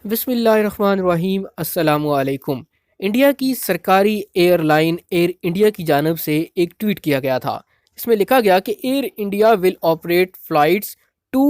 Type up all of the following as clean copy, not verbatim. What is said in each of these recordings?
بسم اللہ الرحمن الرحیم۔ السلام علیکم۔ انڈیا کی سرکاری ایئر لائن ایئر انڈیا کی جانب سے ایک ٹویٹ کیا گیا تھا۔ اس میں لکھا گیا کہ Air India will operate flights to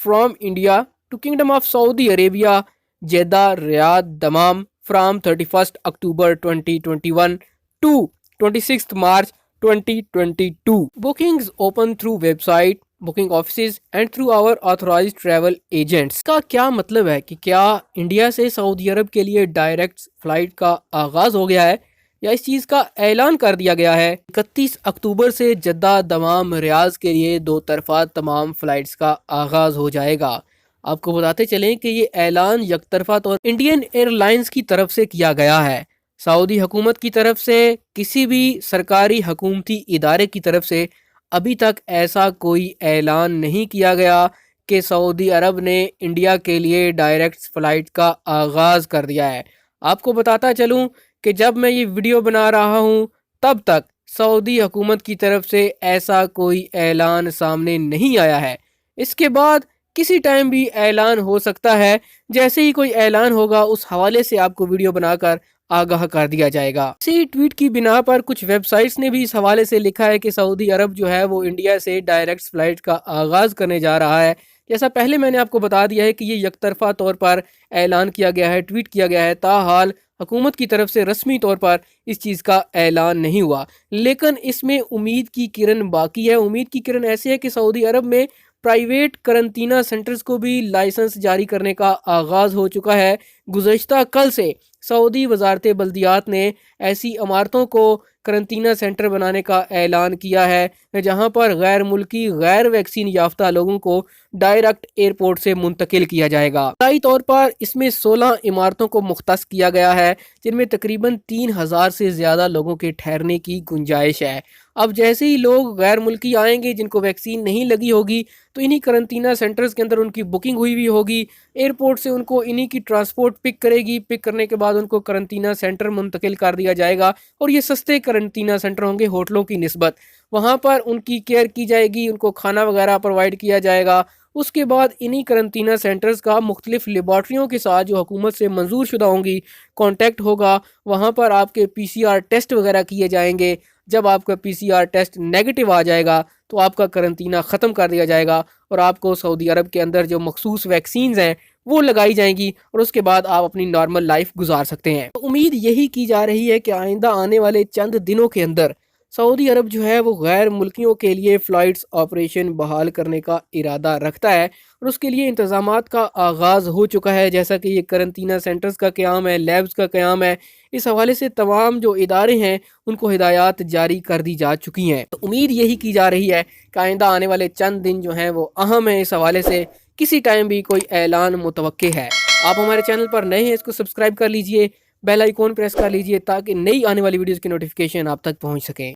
from India to Kingdom of Saudi Arabia Jeddah Riyadh Dammam from 31 October 2021 to 26 March 2022۔ Bookings open through website, booking offices and through our authorized travel agents۔ کا کیا مطلب ہے کہ کیا India سے سعودی عرب کے لیے direct flight کا آغاز ہو گیا ہے یا اس چیز کا اعلان کر دیا گیا ہے؟ 31 اکتوبر سے جدہ دمام ریاض کے لیے دو طرفہ تمام فلائٹس کا آغاز ہو جائے گا۔ آپ کو بتاتے چلیں کہ یہ اعلان یک طرفہ طور انڈین ایئر لائنز کی طرف سے کیا گیا ہے۔ سعودی حکومت کی طرف سے کسی بھی سرکاری حکومتی ادارے کی طرف سے ابھی تک ایسا کوئی اعلان نہیں کیا گیا کہ سعودی عرب نے انڈیا کے لیے ڈائریکٹ فلائٹ کا آغاز کر دیا ہے۔ آپ کو بتاتا چلوں کہ جب میں یہ ویڈیو بنا رہا ہوں تب تک سعودی حکومت کی طرف سے ایسا کوئی اعلان سامنے نہیں آیا ہے۔ اس کے بعد کسی ٹائم بھی اعلان ہو سکتا ہے۔ جیسے ہی کوئی اعلان ہوگا اس حوالے سے آپ کو ویڈیو بنا کر آگاہ کر دیا جائے گا۔ اسی ٹویٹ کی بنا پر کچھ ویب سائٹس نے بھی اس حوالے سے لکھا ہے کہ سعودی عرب جو ہے وہ انڈیا سے ڈائریکٹ فلائٹ کا آغاز کرنے جا رہا ہے۔ جیسا پہلے میں نے آپ کو بتا دیا ہے کہ یہ یک طرفہ طور پر اعلان کیا گیا ہے، ٹویٹ کیا گیا ہے، تاحال حکومت کی طرف سے رسمی طور پر اس چیز کا اعلان نہیں ہوا، لیکن اس میں امید کی کرن باقی ہے۔ امید کی کرن ایسی ہے کہ سعودی عرب میں پرائیویٹ قرنطینہ سینٹرز کو بھی لائسنس جاری کرنے کا آغاز ہو چکا ہے۔ گزشتہ کل سے سعودی وزارت بلدیات نے ایسی عمارتوں کو قرنطینہ سینٹر بنانے کا اعلان کیا ہے جہاں پر غیر ملکی غیر ویکسین یافتہ لوگوں کو ڈائریکٹ ایئرپورٹ سے منتقل کیا جائے گا۔ ابتدائی طور پر اس میں 16 عمارتوں کو مختص کیا گیا ہے جن میں تقریباً 3000 سے زیادہ لوگوں کے ٹھہرنے کی گنجائش ہے۔ اب جیسے ہی لوگ غیر ملکی آئیں گے جن کو ویکسین نہیں لگی ہوگی تو انہی قرنطینہ سینٹرز کے اندر ان کی بکنگ ہوئی ہوگی، ایئرپورٹ سے ان کو انہی کی ٹرانسپورٹ پک کرے گی، پک کرنے کے بعد ان کو قرنطینہ سینٹر منتقل کر دیا جائے گا، اور یہ سستے قرنطینہ سینٹر ہوں گے ہوٹلوں کی نسبت۔ وہاں پر ان کی کیئر کی جائے گی، ان کو کھانا وغیرہ پرووائڈ کیا جائے گا۔ اس کے بعد انہی قرنطینہ سینٹرز کا مختلف لیبارٹریوں کے ساتھ جو حکومت سے منظور شدہ ہوں گی کانٹیکٹ ہوگا، وہاں پر آپ کے PCR ٹیسٹ وغیرہ کیے جائیں گے۔ جب آپ کا PCR ٹیسٹ نیگیٹو آ جائے گا تو آپ کا قرنطینہ ختم کر دیا جائے گا اور آپ کو سعودی عرب کے اندر جو مخصوص ویکسینز ہیں وہ لگائی جائیں گی، اور اس کے بعد آپ اپنی نارمل لائف گزار سکتے ہیں۔ تو امید یہی کی جا رہی ہے کہ آئندہ آنے والے چند دنوں کے اندر سعودی عرب جو ہے وہ غیر ملکیوں کے لیے فلائٹس آپریشن بحال کرنے کا ارادہ رکھتا ہے، اور اس کے لیے انتظامات کا آغاز ہو چکا ہے، جیسا کہ یہ قرنطینہ سینٹرز کا قیام ہے، لیبز کا قیام ہے۔ اس حوالے سے تمام جو ادارے ہیں ان کو ہدایات جاری کر دی جا چکی ہیں۔ تو امید یہی کی جا رہی ہے کہ آئندہ آنے والے چند دن جو ہیں وہ اہم ہیں۔ اس حوالے سے کسی ٹائم بھی کوئی اعلان متوقع ہے۔ آپ ہمارے چینل پر نئے ہیں، اس کو سبسکرائب کر لیجئے، بیل آئیکن پریس کر لیجئے تاکہ نئی آنے والی ویڈیوز کی نوٹیفیکیشن آپ تک پہنچ سکیں۔